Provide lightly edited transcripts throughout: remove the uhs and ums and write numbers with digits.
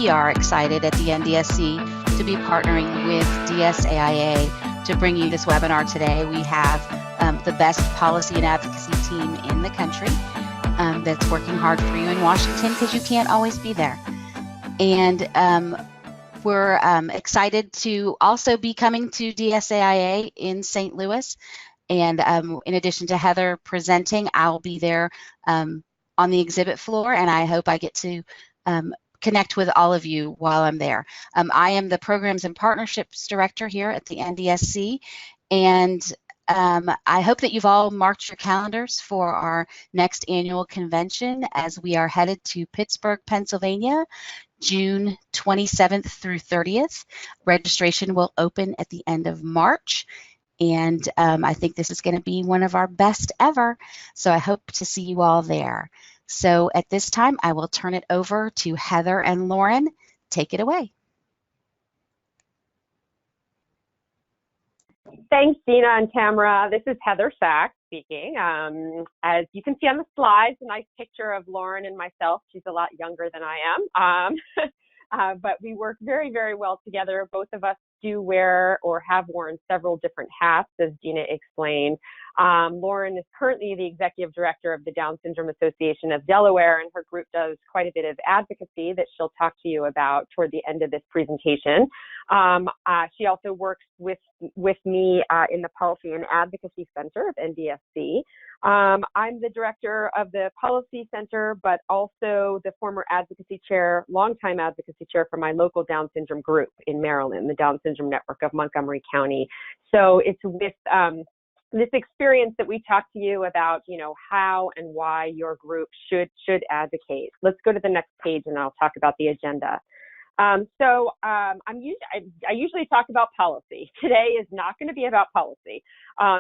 we are excited at the NDSC to be partnering with DSAIA to bring you this webinar today. We have the best policy and advocacy team in the country that's working hard for you in Washington because you can't always be there. And we're excited to also be coming to DSAIA in St. Louis. And in addition to Heather presenting, I'll be there on the exhibit floor, and I hope I get to connect with all of you while I'm there. I am the Programs and Partnerships Director here at the NDSC, and I hope that you've all marked your calendars for our next annual convention as we are headed to Pittsburgh, Pennsylvania, June 27th through 30th. Registration will open at the end of March. And I think this is going to be one of our best ever. So I hope to see you all there. So at this time, I will turn it over to Heather and Lauren. Take it away. Thanks, Gina and Tamara. This is Heather Sachs speaking. As you can see on the slides, a nice picture of Lauren and myself. She's a lot younger than I am. But we work very, very well together. Both of us do wear or have worn several different hats, as Gina explained. Lauren is currently the Executive Director of the Down Syndrome Association of Delaware, and her group does quite a bit of advocacy that she'll talk to you about toward the end of this presentation. She also works with me in the Policy and Advocacy Center of NDSC. I'm the director of the Policy Center, but also the former advocacy chair, longtime advocacy chair for my local Down syndrome group in Maryland, the Down Syndrome Network of Montgomery County. So it's with this experience that we talk to you about, how and why your group should advocate. Let's go to the next page and I'll talk about the agenda. I usually talk about policy. Today is not going to be about policy.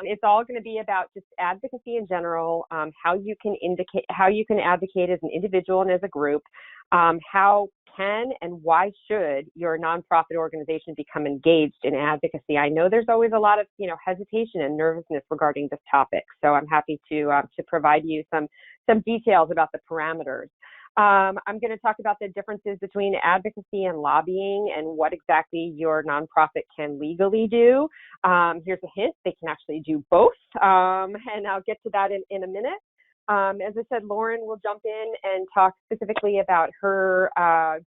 It's all going to be about just advocacy in general, how you can advocate as an individual and as a group, how can and why should your nonprofit organization become engaged in advocacy. I know there's always a lot of hesitation and nervousness regarding this topic, so I'm happy to provide you some details about the parameters. I'm going to talk about the differences between advocacy and lobbying and what exactly your nonprofit can legally do. Here's a hint, they can actually do both, and I'll get to that in a minute. As I said, Lauren will jump in and talk specifically about her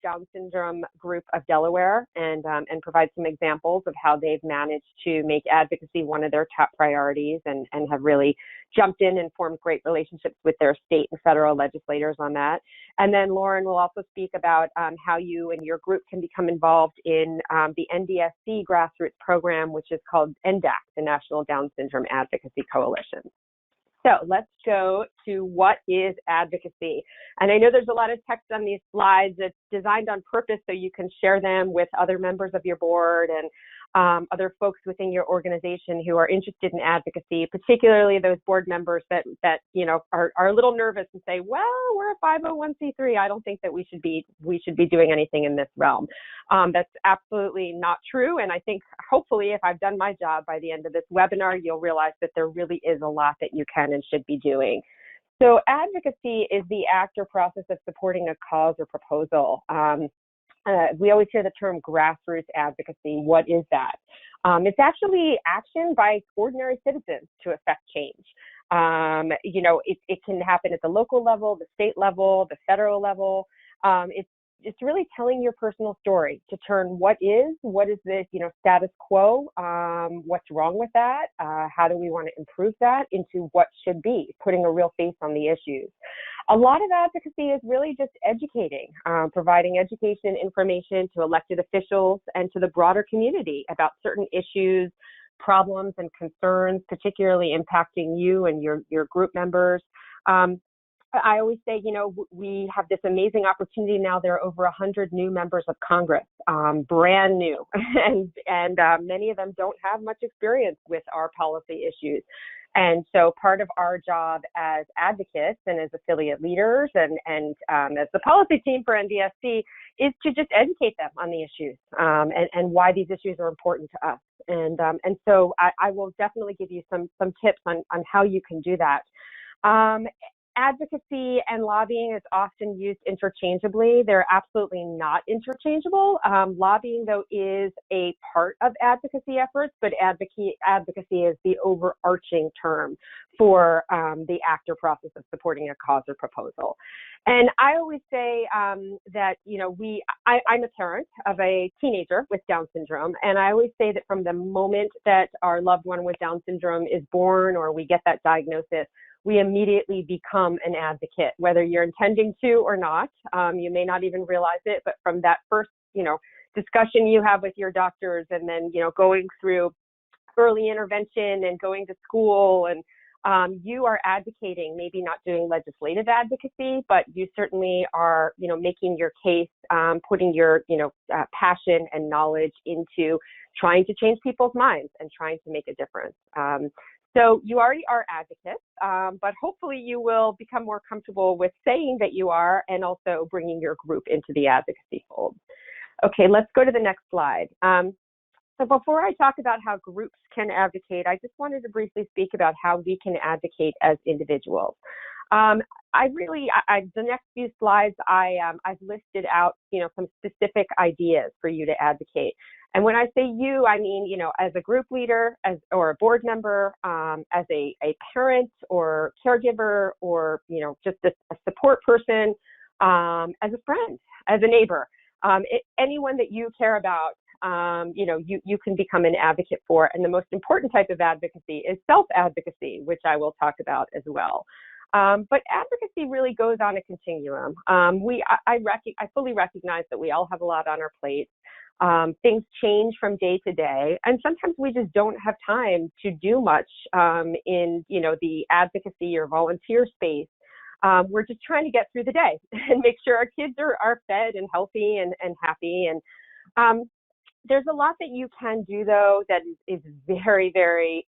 Down syndrome group of Delaware and provide some examples of how they've managed to make advocacy one of their top priorities and have really jumped in and formed great relationships with their state and federal legislators on that. And then Lauren will also speak about how you and your group can become involved in the NDSC Grassroots program, which is called NDAC, the National Down Syndrome Advocacy Coalition. So let's go to what is advocacy. And I know there's a lot of text on these slides that's designed on purpose so you can share them with other members of your board and other folks within your organization who are interested in advocacy, particularly those board members that are a little nervous and say, well, we're a 501c3. I don't think that we should be doing anything in this realm. That's absolutely not true. And I think hopefully if I've done my job by the end of this webinar, you'll realize that there really is a lot that you can and should be doing. So advocacy is the act or process of supporting a cause or proposal. We always hear the term grassroots advocacy. What is that? It's actually action by ordinary citizens to affect change. It can happen at the local level, the state level, the federal level. It's really telling your personal story to turn what is this, status quo, what's wrong with that, how do we want to improve that into what should be, putting a real face on the issues. A lot of advocacy is really just educating, providing education, information to elected officials and to the broader community about certain issues, problems, and concerns, particularly impacting you and your group members. I always say, we have this amazing opportunity now. There are over 100 new members of Congress, brand new, and many of them don't have much experience with our policy issues. And so part of our job as advocates and as affiliate leaders and as the policy team for NDSC is to just educate them on the issues and why these issues are important to us. And so I will definitely give you some tips on how you can do that. Advocacy and lobbying is often used interchangeably. They're absolutely not interchangeable. Lobbying, though, is a part of advocacy efforts, but advocacy is the overarching term for the act or process of supporting a cause or proposal. And I always say that, I'm a parent of a teenager with Down syndrome, and I always say that from the moment that our loved one with Down syndrome is born or we get that diagnosis, we immediately become an advocate, whether you're intending to or not. You may not even realize it, but from that first, discussion you have with your doctors, and then, going through early intervention and going to school, and you are advocating, maybe not doing legislative advocacy, but you certainly are, making your case, putting your, passion and knowledge into trying to change people's minds and trying to make a difference. So you already are advocates, but hopefully you will become more comfortable with saying that you are, and also bringing your group into the advocacy fold. Okay, let's go to the next slide. So before I talk about how groups can advocate, I just wanted to briefly speak about how we can advocate as individuals. The next few slides, I've listed out, some specific ideas for you to advocate. And when I say you, I mean, as a group leader, or a board member, as a parent or caregiver, or, just a support person, as a friend, as a neighbor, anyone that you care about, you can become an advocate for. And the most important type of advocacy is self-advocacy, which I will talk about as well. But advocacy really goes on a continuum. I fully recognize that we all have a lot on our plates. Things change from day to day, and sometimes we just don't have time to do much in, the advocacy or volunteer space. We're just trying to get through the day and make sure our kids are fed and healthy and happy. And there's a lot that you can do, though, that is very, very,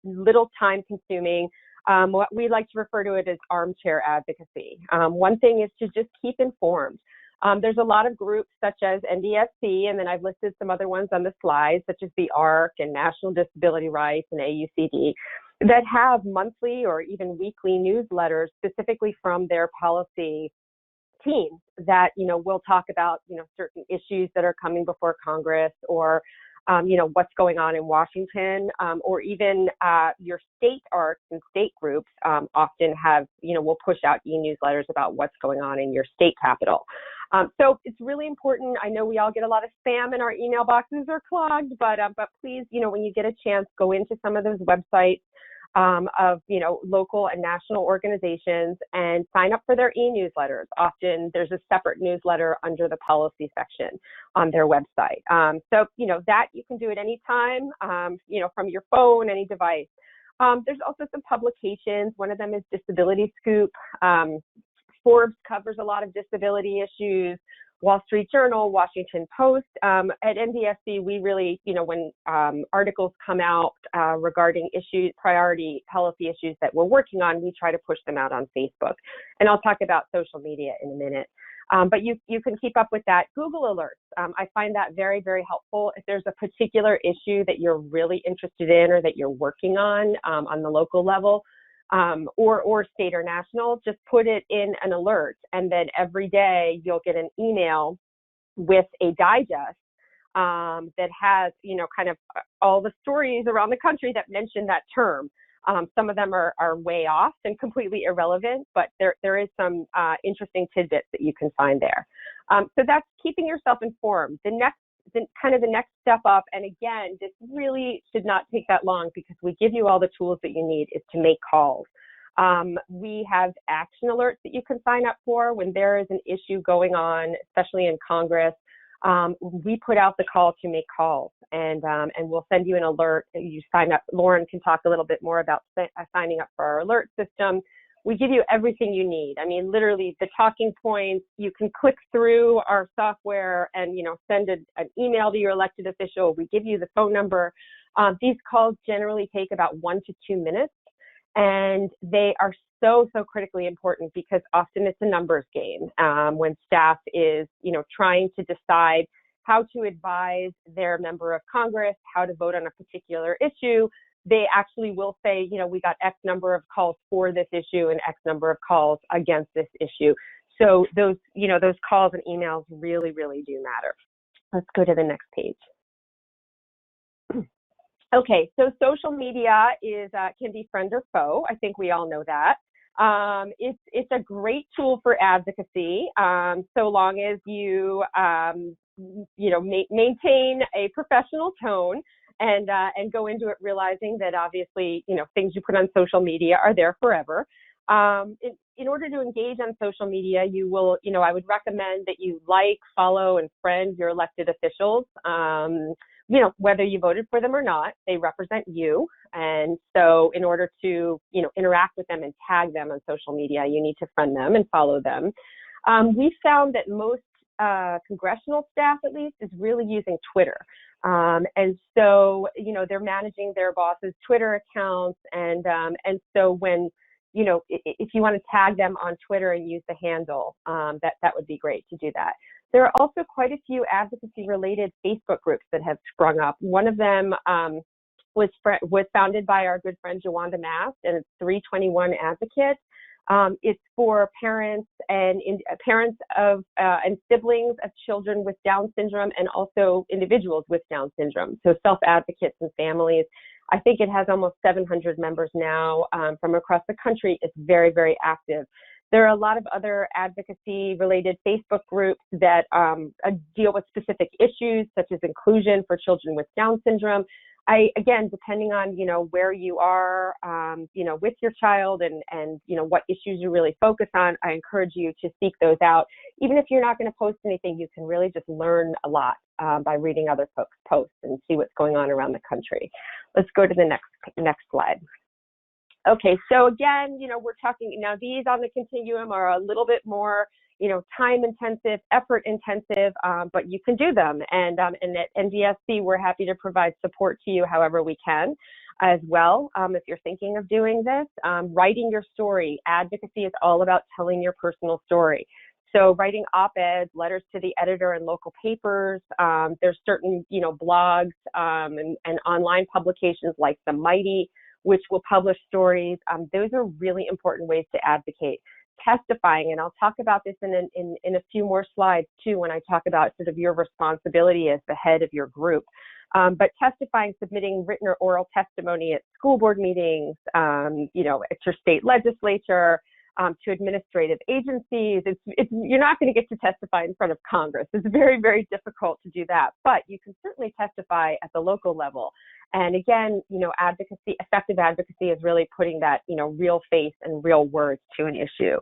little time consuming. What we like to refer to it as armchair advocacy. One thing is to just keep informed. There's a lot of groups such as NDSC, and then I've listed some other ones on the slide, such as the ARC and National Disability Rights and AUCD, that have monthly or even weekly newsletters specifically from their policy teams that, will talk about, certain issues that are coming before Congress, or, what's going on in Washington, or even your state ARCs and state groups often have, will push out e-newsletters about what's going on in your state capital. So it's really important. I know we all get a lot of spam and our email boxes are clogged, but please, when you get a chance, go into some of those websites of, local and national organizations and sign up for their e-newsletters. Often there's a separate newsletter under the policy section on their website. So, that you can do at any time, from your phone, any device. There's also some publications. One of them is Disability Scoop. Forbes covers a lot of disability issues. Wall Street Journal, Washington Post. At NDSC, we really, when articles come out regarding priority policy issues that we're working on, we try to push them out on Facebook. And I'll talk about social media in a minute. But you can keep up with that. Google Alerts, I find that very, very helpful. If there's a particular issue that you're really interested in or that you're working on the local level, or state or national, just put it in an alert. And then every day you'll get an email with a digest that has, kind of all the stories around the country that mention that term. Some of them are way off and completely irrelevant, but there is some interesting tidbits that you can find there. So that's keeping yourself informed. The next step up, and again, this really should not take that long because we give you all the tools that you need, is to make calls. We have action alerts that you can sign up for when there is an issue going on, especially in Congress. We put out the call to make calls, and we'll send you an alert. You sign up. Lauren can talk a little bit more about signing up for our alert system. We give you everything you need. I mean, literally the talking points. You can click through our software and, send an email to your elected official. We give you the phone number. These calls generally take about 1 to 2 minutes, and they are so critically important because often it's a numbers game when staff is, trying to decide how to advise their member of Congress, how to vote on a particular issue. they actually will say, we got X number of calls for this issue and X number of calls against this issue. So those calls and emails really, really do matter. Let's go to the next page. Okay, so social media can be friend or foe. I think we all know that. It's a great tool for advocacy, so long as you maintain a professional tone and go into it realizing that obviously things you put on social media are there forever. In order to engage on social media, you will, I would recommend that you like, follow, and friend your elected officials. Whether you voted for them or not, they represent you. And so in order to, interact with them and tag them on social media, you need to friend them and follow them. We found that most congressional staff, at least, is really using Twitter. And so, they're managing their boss's Twitter accounts. And so when, if you want to tag them on Twitter and use the handle, that would be great to do that. There are also quite a few advocacy-related Facebook groups that have sprung up. One of them was founded by our good friend Jawanda Mast, and it's 321 Advocate. It's for parents and siblings of children with Down syndrome, and also individuals with Down syndrome, so self-advocates and families. I think it has almost 700 members now from across the country. It's very, very active. There are a lot of other advocacy-related Facebook groups that deal with specific issues, such as inclusion for children with Down syndrome. Again, depending on, where you are, with your child and what issues you really focus on, I encourage you to seek those out. Even if you're not going to post anything, you can really just learn a lot by reading other folks' posts and see what's going on around the country. Let's go to the next slide. Okay, so again, we're talking, now these on the continuum are a little bit more, time intensive, effort intensive, but you can do them. And at NDSC, we're happy to provide support to you however we can as well. If you're thinking of doing this, writing your story. Advocacy is all about telling your personal story. So writing op-eds, letters to the editor and local papers. There's certain, blogs and online publications like The Mighty, which will publish stories. Those are really important ways to advocate. Testifying, and I'll talk about this in a few more slides too when I talk about sort of your responsibility as the head of your group. But testifying, submitting written or oral testimony at school board meetings, at your state legislature, to administrative agencies. You're not going to get to testify in front of Congress. It's very, very difficult to do that, but you can certainly testify at the local level. And again, effective advocacy is really putting that, real face and real words to an issue.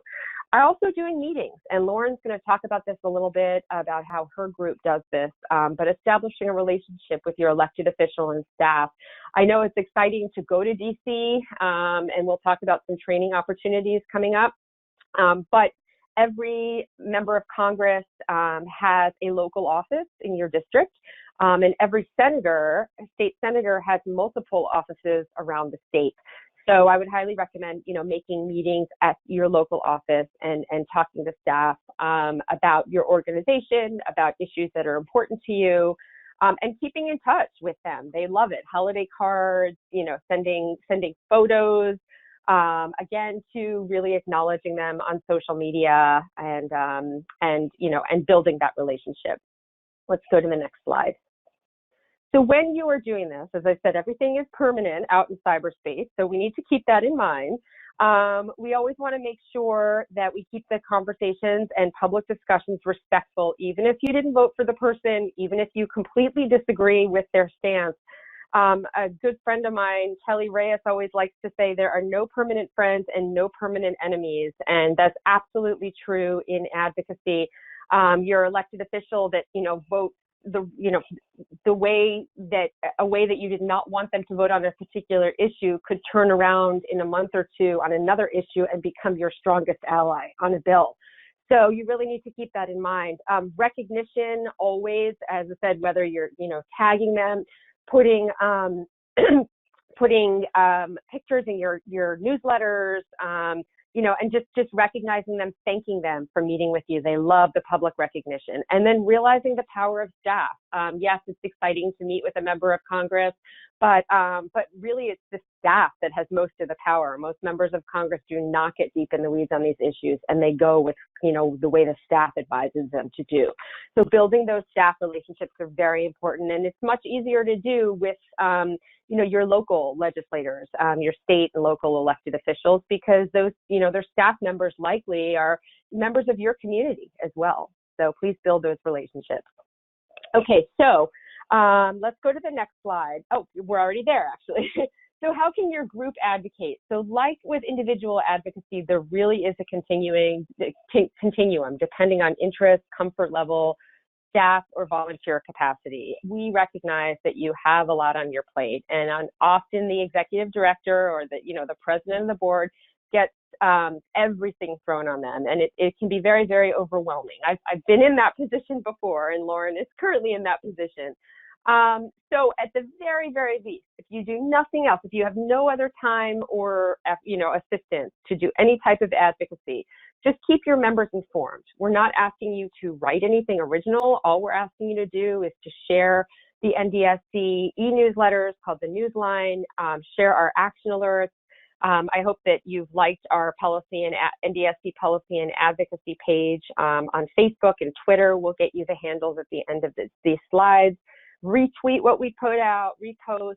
I'm also doing meetings, and Lauren's going to talk about this a little bit about how her group does this, but establishing a relationship with your elected official and staff. I know it's exciting to go to DC, and we'll talk about some training opportunities coming up, but every member of Congress has a local office in your district, and every state senator has multiple offices around the state. So I would highly recommend, making meetings at your local office and talking to staff about your organization, about issues that are important to you, and keeping in touch with them. They love it. Holiday cards, sending photos, again, to really acknowledging them on social media and building that relationship. Let's go to the next slide. So when you are doing this, as I said, everything is permanent out in cyberspace, so we need to keep that in mind. We always want to make sure that we keep the conversations and public discussions respectful, even if you didn't vote for the person, even if you completely disagree with their stance. A good friend of mine, Kelly Reyes, always likes to say there are no permanent friends and no permanent enemies, and that's absolutely true in advocacy. Your elected official that, votes a way that you did not want them to vote on a particular issue could turn around in a month or two on another issue and become your strongest ally on a bill. So you really need to keep that in mind. Recognition always, as I said, whether you're, tagging them, putting pictures in your newsletters, and just recognizing them, thanking them for meeting with you. They love the public recognition. And then realizing the power of staff. Yes, it's exciting to meet with a member of Congress, but really it's the staff that has most of the power. Most members of Congress do not get deep in the weeds on these issues, and they go with, the way the staff advises them to do. So building those staff relationships are very important, and it's much easier to do with, your local legislators, your state and local elected officials, because those, their staff members likely are members of your community as well. So please build those relationships. Okay, so let's go to the next slide. Oh, we're already there, actually. So how can your group advocate? So like with individual advocacy, there really is a continuum depending on interest, comfort level, staff, or volunteer capacity. We recognize that you have a lot on your plate, and often the executive director or the president of the board gets everything thrown on them, and it can be very, very overwhelming. I've been in that position before, and Lauren is currently in that position. So at the very, very least, if you do nothing else, if you have no other time or, assistance to do any type of advocacy, just keep your members informed. We're not asking you to write anything original. All we're asking you to do is to share the NDSC e-newsletters called the Newsline, share our action alerts. I hope that you've liked our policy and NDSC policy and advocacy page on Facebook and Twitter. We'll get you the handles at the end of these slides. Retweet what we put out, repost.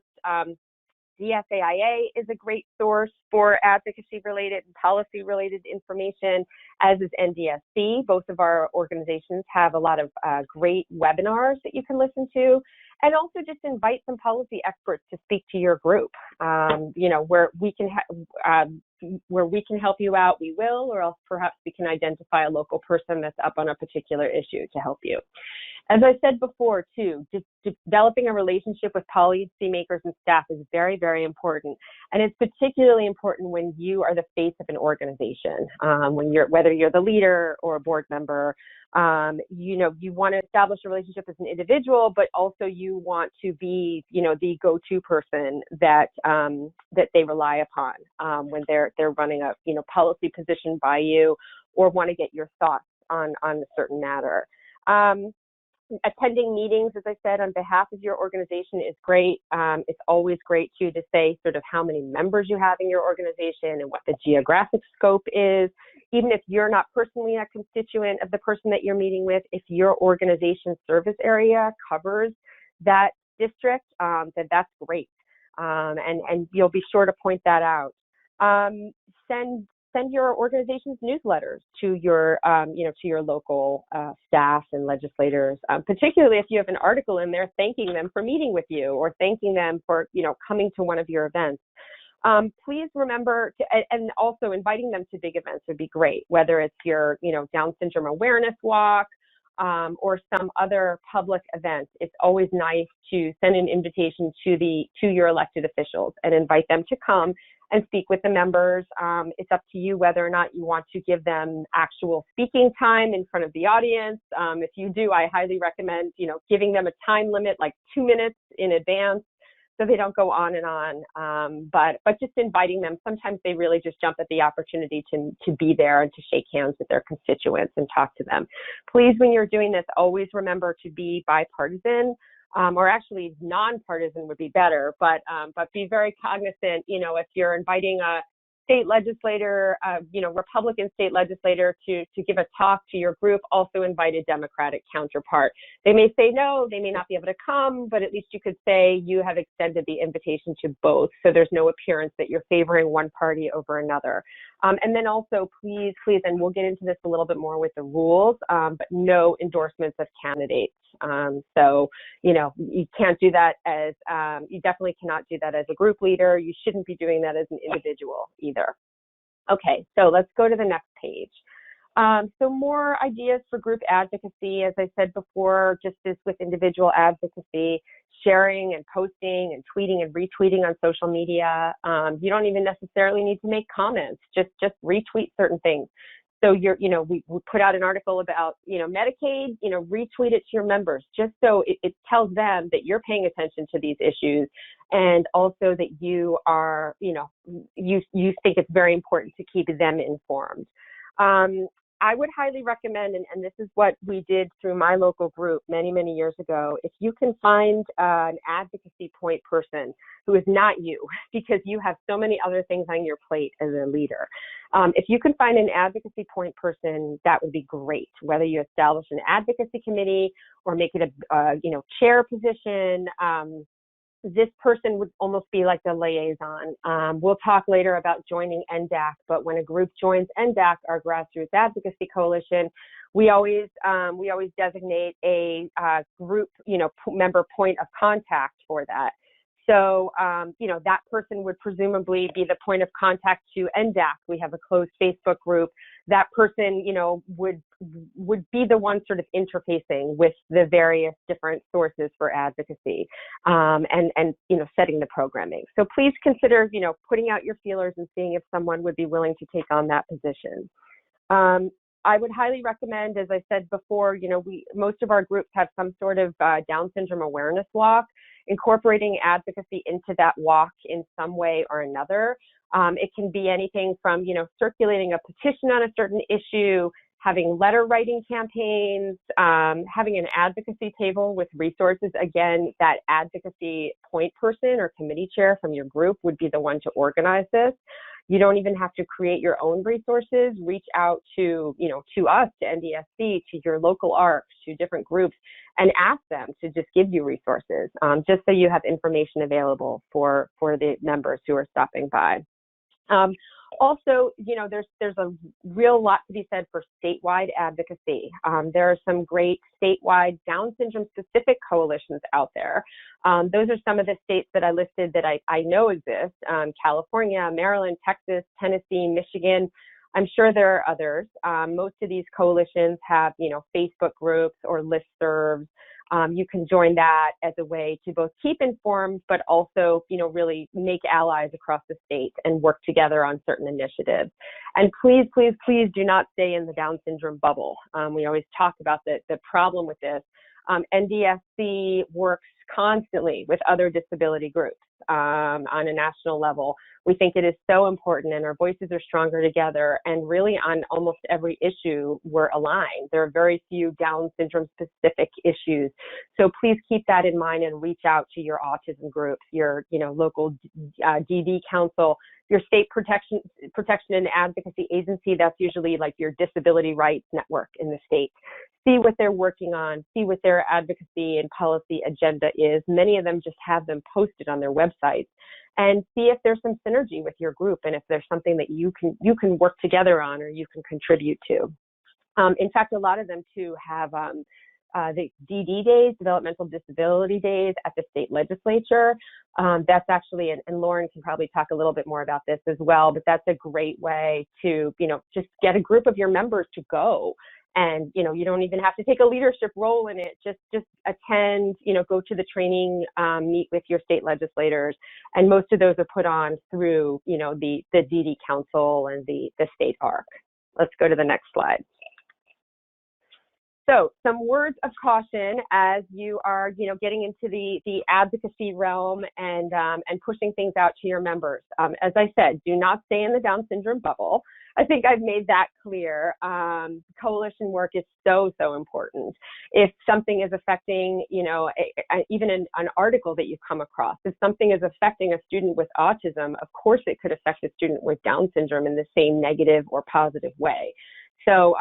DSAIA is a great source for advocacy-related and policy-related information, as is NDSC. Both of our organizations have a lot of great webinars that you can listen to, and also just invite some policy experts to speak to your group. Where we can help you out, we will, or else perhaps we can identify a local person that's up on a particular issue to help you. As I said before, too, just developing a relationship with policymakers and staff is very, very important. And it's particularly important when you are the face of an organization, whether you're the leader or a board member. You want to establish a relationship as an individual, but also you want to be, the go-to person that they rely upon when they're running a, policy position by you, or want to get your thoughts on a certain matter. Attending meetings, as I said, on behalf of your organization is great. It's always great, too, to say sort of how many members you have in your organization and what the geographic scope is. Even if you're not personally a constituent of the person that you're meeting with, if your organization's service area covers that district, then that's great. And you'll be sure to point that out. Send your organization's newsletters to your, to your local staff and legislators, particularly if you have an article in there thanking them for meeting with you or thanking them for, coming to one of your events. Please remember and also inviting them to big events would be great, whether it's your, Down syndrome awareness walk, or some other public event. It's always nice to send an invitation to your elected officials and invite them to come and speak with the members. It's up to you whether or not you want to give them actual speaking time in front of the audience. If you do, I highly recommend, giving them a time limit, like 2 minutes in advance, so they don't go on and on. But just inviting them. Sometimes they really just jump at the opportunity to be there and to shake hands with their constituents and talk to them. Please, when you're doing this, always remember to be bipartisan. Or actually nonpartisan would be better, but be very cognizant, if you're inviting a state legislator, Republican state legislator to give a talk to your group, also invite a Democratic counterpart. They may say no, they may not be able to come, but at least you could say you have extended the invitation to both, so there's no appearance that you're favoring one party over another. And then also, please, and we'll get into this a little bit more with the rules, but no endorsements of candidates. So, you can't do that as, you definitely cannot do that as a group leader. You shouldn't be doing that as an individual either. Okay, so let's go to the next page. So more ideas for group advocacy. As I said before, just as with individual advocacy, sharing and posting and tweeting and retweeting on social media. You don't even necessarily need to make comments. Just retweet certain things. So we put out an article about, Medicaid, retweet it to your members, just so it tells them that you're paying attention to these issues, and also that you are, you think it's very important to keep them informed. I would highly recommend, and this is what we did through my local group many, many years ago, if you can find an advocacy point person who is not you, because you have so many other things on your plate as a leader. If you can find an advocacy point person, that would be great, whether you establish an advocacy committee or make it a chair position. This person would almost be like the liaison. We'll talk later about joining NDAC, but when a group joins NDAC, our Grassroots Advocacy Coalition, we always designate a group, member point of contact for that. So, that person would presumably be the point of contact to NDAC. We have a closed Facebook group. That person, would be the one sort of interfacing with the various different sources for advocacy, and setting the programming. So please consider, putting out your feelers and seeing if someone would be willing to take on that position. I would highly recommend, as I said before, most of our groups have some sort of Down syndrome awareness walk. Incorporating advocacy into that walk in some way or another. It can be anything from, circulating a petition on a certain issue, having letter writing campaigns, having an advocacy table with resources. Again, that advocacy point person or committee chair from your group would be the one to organize this. You don't even have to create your own resources. Reach out to us, to NDSC, to your local ARCs, to different groups, and ask them to just give you resources, just so you have information available for the members who are stopping by. Also, there's a real lot to be said for statewide advocacy. There are some great statewide Down syndrome specific coalitions out there. Those are some of the states that I listed that I know exist: California, Maryland, Texas, Tennessee, Michigan. I'm sure there are others. Most of these coalitions have, Facebook groups or listservs. You can join that as a way to both keep informed, but also, really make allies across the state and work together on certain initiatives. And please, please, please do not stay in the Down syndrome bubble. We always talk about the problem with this. NDSC works constantly with other disability groups on a national level. We think it is so important, and our voices are stronger together, and really on almost every issue we're aligned. There are very few Down syndrome specific issues. So please keep that in mind and reach out to your autism groups, your local DD council, your state protection and advocacy agency. That's usually like your disability rights network in the state. See what they're working on, see what their advocacy and policy agenda is. Many of them just have them posted on their websites, and see if there's some synergy with your group and if there's something that you can work together on or you can contribute to. In fact, a lot of them too have the DD days, developmental disability days, at the state legislature. That's actually, and Lauren can probably talk a little bit more about this as well, but that's a great way to, just get a group of your members to go. And, you don't even have to take a leadership role in it. Just attend, go to the training, meet with your state legislators. And most of those are put on through, the DD Council and the state ARC. Let's go to the next slide. So some words of caution as you are, getting into the advocacy realm and pushing things out to your members. As I said, do not stay in the Down syndrome bubble. I think I've made that clear. Coalition work is so, so important. If something is affecting, even an article that you've come across, if something is affecting a student with autism, of course it could affect a student with Down syndrome in the same negative or positive way. So,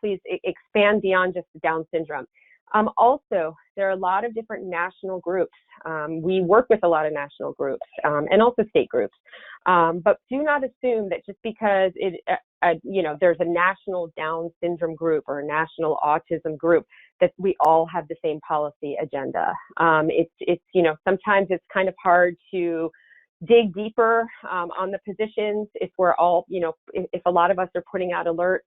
please expand beyond just the Down syndrome. Also, there are a lot of different national groups. We work with a lot of national groups and also state groups. But do not assume that just because there's a national Down syndrome group or a national autism group that we all have the same policy agenda. It's sometimes it's kind of hard to dig deeper on the positions if we're all, if a lot of us are putting out alerts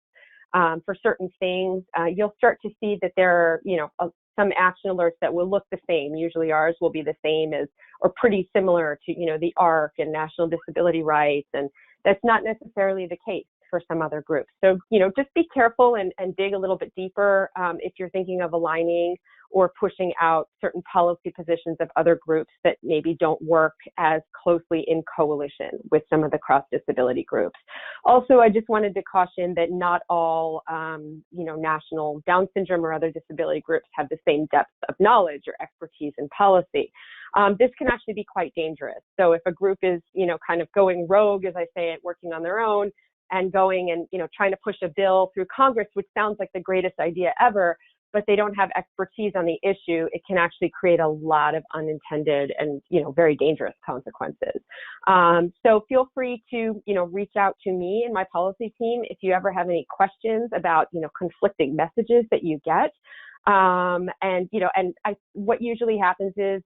for certain things. You'll start to see that there are, some action alerts that will look the same. Usually ours will be the same as, or pretty similar to, the ARC and National Disability Rights, and that's not necessarily the case. for some other groups. So, just be careful and dig a little bit deeper if you're thinking of aligning or pushing out certain policy positions of other groups that maybe don't work as closely in coalition with some of the cross-disability groups. Also, I just wanted to caution that not all, national Down syndrome or other disability groups have the same depth of knowledge or expertise in policy. This can actually be quite dangerous. So if a group is, kind of going rogue, as I say it, working on their own and going and, trying to push a bill through Congress, which sounds like the greatest idea ever, but they don't have expertise on the issue, it can actually create a lot of unintended and, very dangerous consequences. So feel free to, reach out to me and my policy team if you ever have any questions about, conflicting messages that you get. What usually happens is,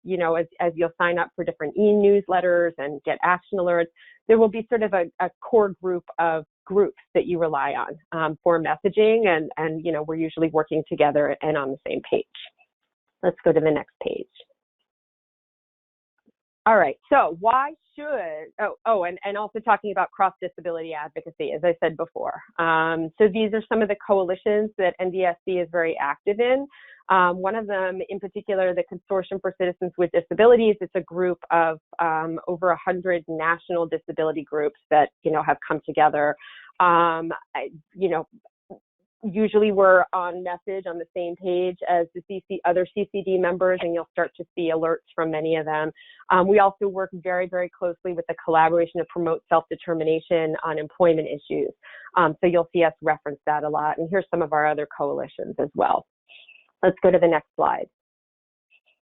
as you'll sign up for different e-newsletters and get action alerts, there will be sort of a core group of groups that you rely on for messaging, and we're usually working together and on the same page. Let's go to the next page. All right, so why should, and also talking about cross-disability advocacy, as I said before. So these are some of the coalitions that NDSC is very active in. One of them in particular, the Consortium for Citizens with Disabilities, it's a group of over 100 national disability groups that, have come together. Usually we're on message on the same page as the other CCD members, and you'll start to see alerts from many of them. We also work very, very closely with the collaboration to promote self-determination on employment issues. So you'll see us reference that a lot. And here's some of our other coalitions as well. Let's go to the next slide.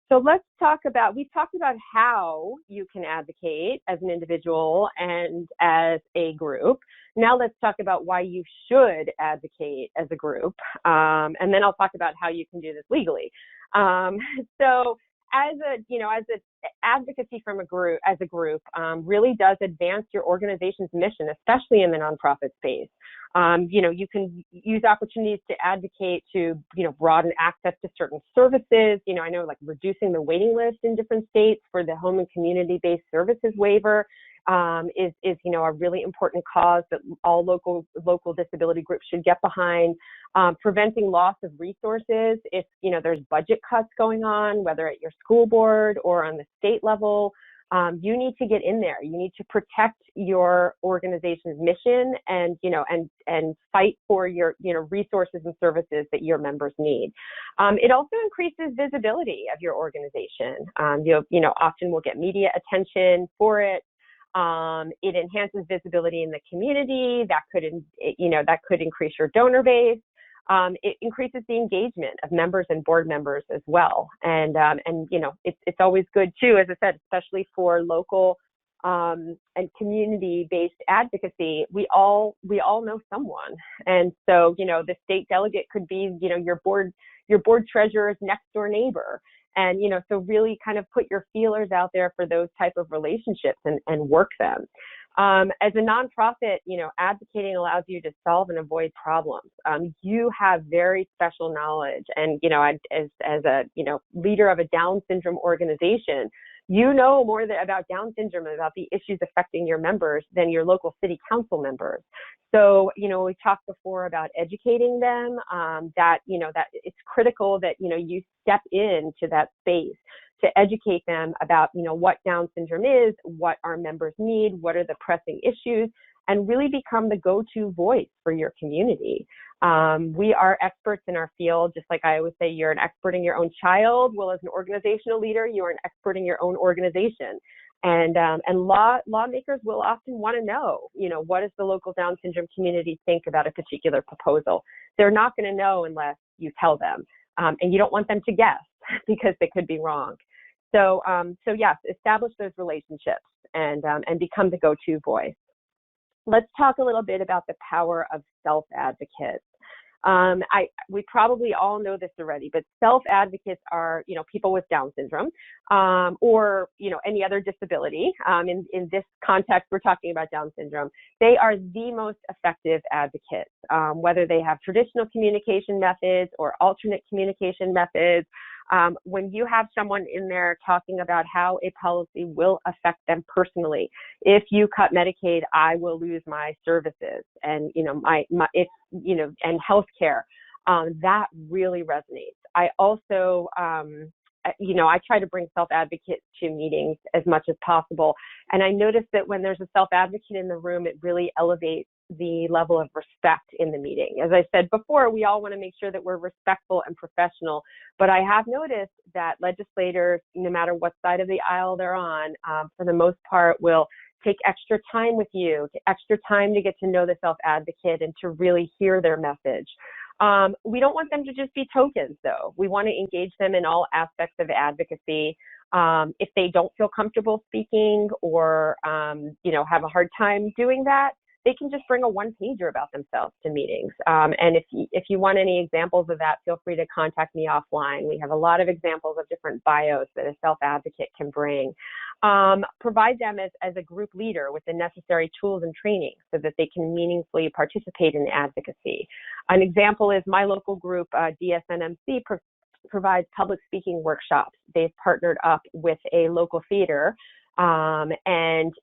So we've talked about how you can advocate as an individual and as a group. Now let's talk about why you should advocate as a group. And then I'll talk about how you can do this legally. So as advocacy as a group really does advance your organization's mission, especially in the nonprofit space. You can use opportunities to advocate to, broaden access to certain services. I know like reducing the waiting list in different states for the home and community-based services waiver is a really important cause that all local disability groups should get behind. Preventing loss of resources if, there's budget cuts going on, whether at your school board or on the state level. You need to get in there. You need to protect your organization's mission and fight for your, resources and services that your members need. It also increases visibility of your organization. Often will get media attention for it. It enhances visibility in the community. That could increase your donor base. It increases the engagement of members and board members as well. And it's always good too, as I said, especially for local and community-based advocacy. We all know someone. And so, the state delegate could be, your board treasurer's next door neighbor. And, so really kind of put your feelers out there for those type of relationships and work them. As a nonprofit, advocating allows you to solve and avoid problems. You have very special knowledge, and as a leader of a Down syndrome organization, you know more about Down syndrome and about the issues affecting your members than your local city council members. So, we talked before about educating them. That it's critical that you step into that space to educate them about, what Down syndrome is, what our members need, what are the pressing issues, and really become the go-to voice for your community. We are experts in our field, just like I always say, you're an expert in your own child. Well, as an organizational leader, you are an expert in your own organization. And lawmakers will often want to know, what does the local Down syndrome community think about a particular proposal? They're not going to know unless you tell them. And you don't want them to guess because they could be wrong. So yes, establish those relationships and become the go-to voice. Let's talk a little bit about the power of self-advocates. We probably all know this already, but self-advocates are, people with Down syndrome, or, any other disability. In this context, we're talking about Down syndrome. They are the most effective advocates, whether they have traditional communication methods or alternate communication methods. When you have someone in there talking about how a policy will affect them personally, if you cut Medicaid, I will lose my services, and and healthcare, that really resonates. I also I try to bring self-advocates to meetings as much as possible. And I notice that when there's a self-advocate in the room, it really elevates the level of respect in the meeting. As I said before, we all want to make sure that we're respectful and professional. But I have noticed that legislators, no matter what side of the aisle they're on, for the most part, will take extra time with you, extra time to get to know the self-advocate and to really hear their message. We don't want them to just be tokens, though. We want to engage them in all aspects of advocacy. If they don't feel comfortable speaking or, have a hard time doing that, they can just bring a one-pager about themselves to meetings. And if you want any examples of that, feel free to contact me offline. We have a lot of examples of different bios that a self-advocate can bring. Provide them as a group leader with the necessary tools and training so that they can meaningfully participate in advocacy. An example is my local group, DSNMC, provides public speaking workshops. They've partnered up with a local theater, and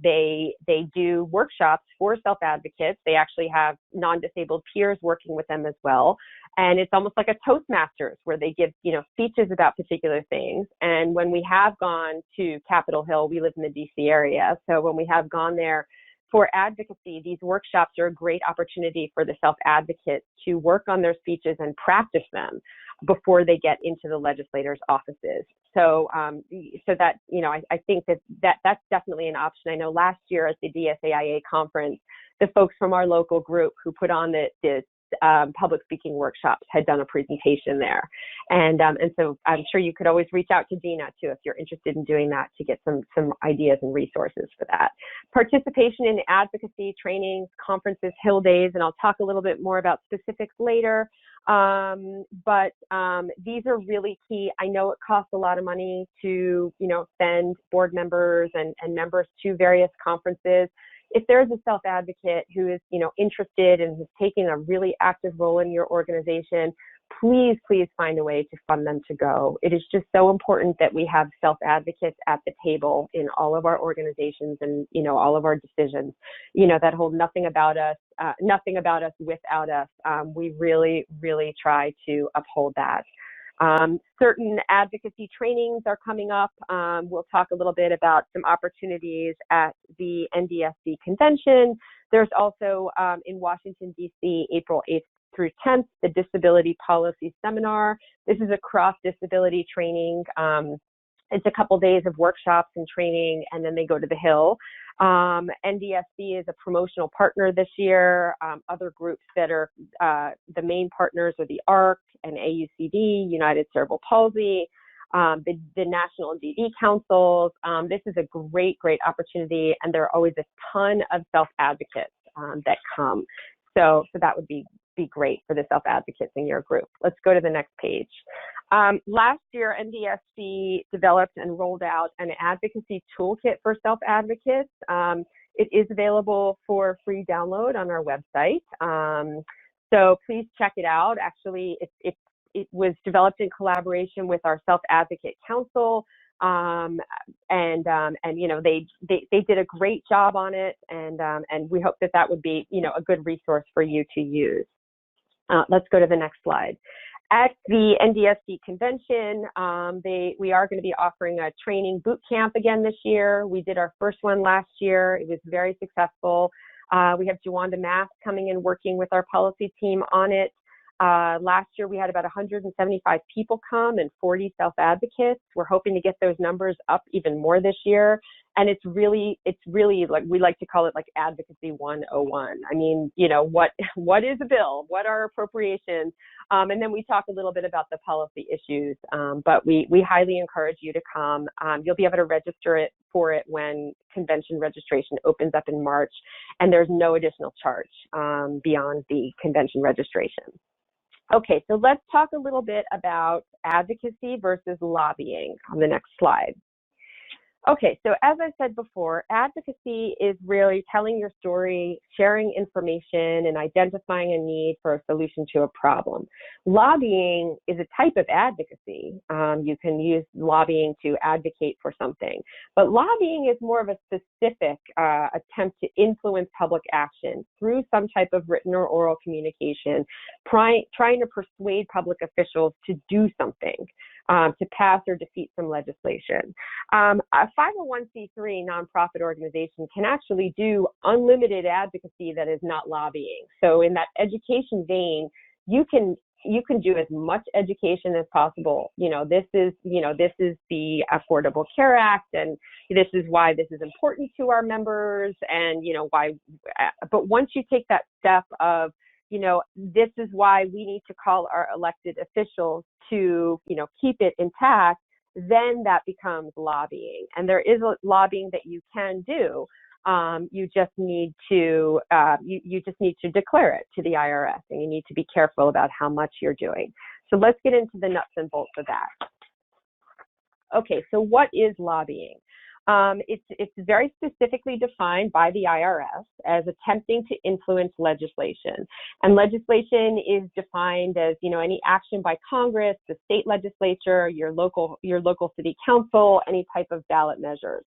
they do workshops for self-advocates. They actually have non-disabled peers working with them as well. And it's almost like a Toastmasters where they give, speeches about particular things. And when we have gone to Capitol Hill, we live in the DC area. So when we have gone there for advocacy, these workshops are a great opportunity for the self-advocates to work on their speeches and practice them before they get into the legislators' offices. So that, I think that's definitely an option. I know last year at the DSAIA conference, the folks from our local group who put on the public speaking workshops had done a presentation there. And so I'm sure you could always reach out to Dina too if you're interested in doing that, to get some ideas and resources for that. Participation in advocacy trainings, conferences, Hill Days, and I'll talk a little bit more about specifics later. But these are really key. I know it costs a lot of money to, send board members and members to various conferences. If there's a self-advocate who is, interested and is taking a really active role in your organization, please find a way to fund them to go. It is just so important that we have self-advocates at the table in all of our organizations and, all of our decisions, that hold nothing about us without us. We really try to uphold that. Certain advocacy trainings are coming up. We'll talk a little bit about some opportunities at the NDSC convention. There's also in Washington, D.C., April 8th through 10th, the Disability Policy Seminar. This is a cross-disability training. It's a couple days of workshops and training, and then they go to the Hill. NDSC is a promotional partner this year. Other groups that are the main partners are the ARC and AUCD, United Cerebral Palsy, the National DD Councils. This is a great opportunity, and there are always a ton of self-advocates that come. So that would be great for the self-advocates in your group. Let's go to the next page. Last year, NDSC developed and rolled out an advocacy toolkit for self-advocates. It is available for free download on our website. So please check it out. Actually, it was developed in collaboration with our Self-Advocate Council. They did a great job on it, and we hope that would be, a good resource for you to use. Let's go to the next slide. At the NDSC convention, we are going to be offering a training boot camp again this year. We did our first one last year. It was very successful. We have Juwanda Mass coming in working with our policy team on it. Last year, we had about 175 people come and 40 self-advocates. We're hoping to get those numbers up even more this year. And it's really like, we like to call it like Advocacy 101. I mean, what is a bill? What are appropriations? And then we talk a little bit about the policy issues. But we highly encourage you to come. You'll be able to register for it when convention registration opens up in March. And there's no additional charge beyond the convention registration. Okay, so let's talk a little bit about advocacy versus lobbying on the next slide. Okay, so as I said before, advocacy is really telling your story, sharing information, and identifying a need for a solution to a problem. Lobbying is a type of advocacy. You can use lobbying to advocate for something, but lobbying is more of a specific attempt to influence public action through some type of written or oral communication, trying to persuade public officials to do something, to pass or defeat some legislation. A 501c3 nonprofit organization can actually do unlimited advocacy that is not lobbying. So in that education vein, you can do as much education as possible. This is the Affordable Care Act, and this is why this is important to our members, and why. But once you take that step of this is why we need to call our elected officials to, keep it intact, then that becomes lobbying. And there is a lobbying that you can do. You just need to declare it to the IRS, and you need to be careful about how much you're doing. So let's get into the nuts and bolts of that. Okay, so what is lobbying? It's very specifically defined by the IRS as attempting to influence legislation. And legislation is defined as, any action by Congress, the state legislature, your local city council, any type of ballot measures.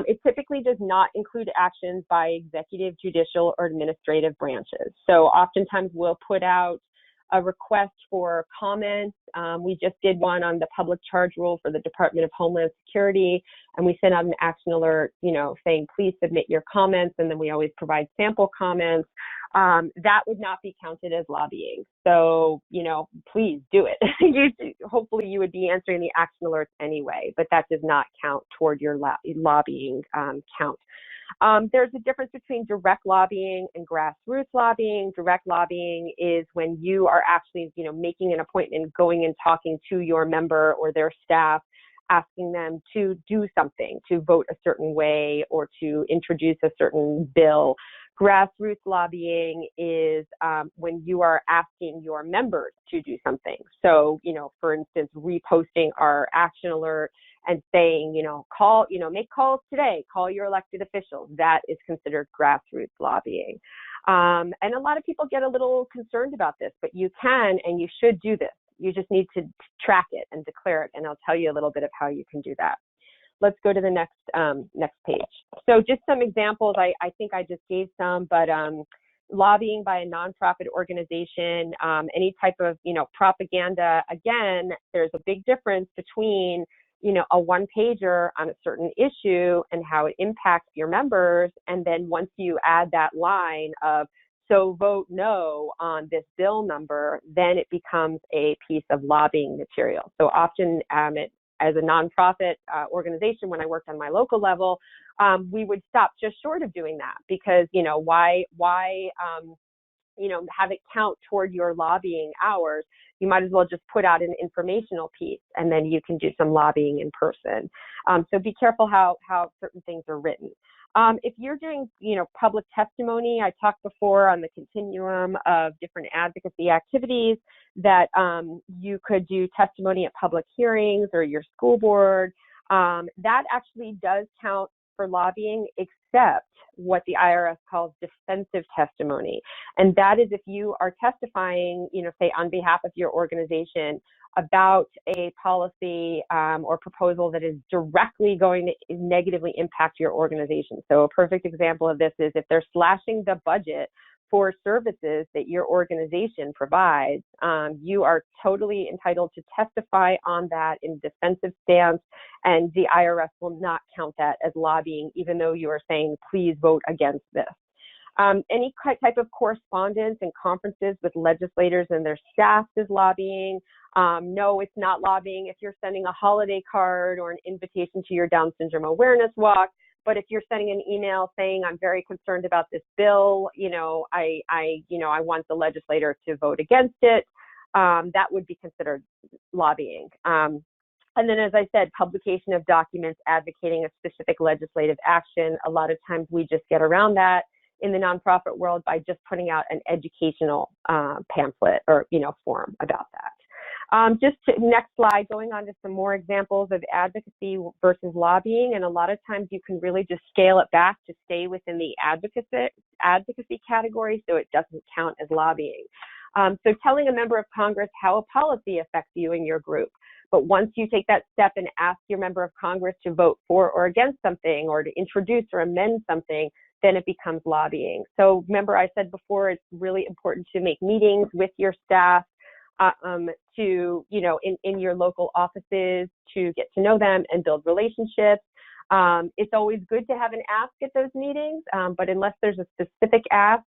It typically does not include actions by executive, judicial, or administrative branches. So oftentimes we'll put out a request for comments. We just did one on the public charge rule for the Department of Homeland Security, and we sent out an action alert, saying, please submit your comments, and then we always provide sample comments. That would not be counted as lobbying. So, please do it. Hopefully you would be answering the action alerts anyway, but that does not count toward your lobbying count. There's a difference between direct lobbying and grassroots lobbying. Direct lobbying is when you are actually, making an appointment, going and talking to your member or their staff, asking them to do something, to vote a certain way or to introduce a certain bill. Grassroots lobbying is when you are asking your members to do something. So, for instance, reposting our action alert and saying, make calls today, call your elected officials. That is considered grassroots lobbying. And a lot of people get a little concerned about this, but you can and you should do this. You just need to track it and declare it, and I'll tell you a little bit of how you can do that. Let's go to the next page. So just some examples. I think I just gave some, but lobbying by a nonprofit organization, any type of propaganda. Again, there's a big difference between a one-pager on a certain issue and how it impacts your members, and then once you add that line of so vote no on this bill number, then it becomes a piece of lobbying material. So often as a nonprofit organization, when I worked on my local level, we would stop just short of doing that because, why have it count toward your lobbying hours? You might as well just put out an informational piece, and then you can do some lobbying in person. So be careful how certain things are written. If you're doing, public testimony, I talked before on the continuum of different advocacy activities that you could do testimony at public hearings or your school board. That actually does count for lobbying, except what the IRS calls defensive testimony. And that is if you are testifying, say on behalf of your organization about a policy or proposal that is directly going to negatively impact your organization. So a perfect example of this is if they're slashing the budget for services that your organization provides, you are totally entitled to testify on that in defensive stance, and the IRS will not count that as lobbying, even though you are saying, please vote against this. Any type of correspondence and conferences with legislators and their staff is lobbying. No, it's not lobbying if you're sending a holiday card or an invitation to your Down syndrome awareness walk. But if you're sending an email saying, I'm very concerned about this bill, I want the legislator to vote against it, that would be considered lobbying. And then, as I said, publication of documents advocating a specific legislative action. A lot of times we just get around that in the nonprofit world by just putting out an educational pamphlet or, form about that. Next slide, going on to some more examples of advocacy versus lobbying, and a lot of times you can really just scale it back to stay within the advocacy category, so it doesn't count as lobbying. So telling a member of Congress how a policy affects you and your group. But once you take that step and ask your member of Congress to vote for or against something, or to introduce or amend something, then it becomes lobbying. So remember, I said before, it's really important to make meetings with your staff, to, in your local offices, to get to know them and build relationships. It's always good to have an ask at those meetings, but unless there's a specific ask,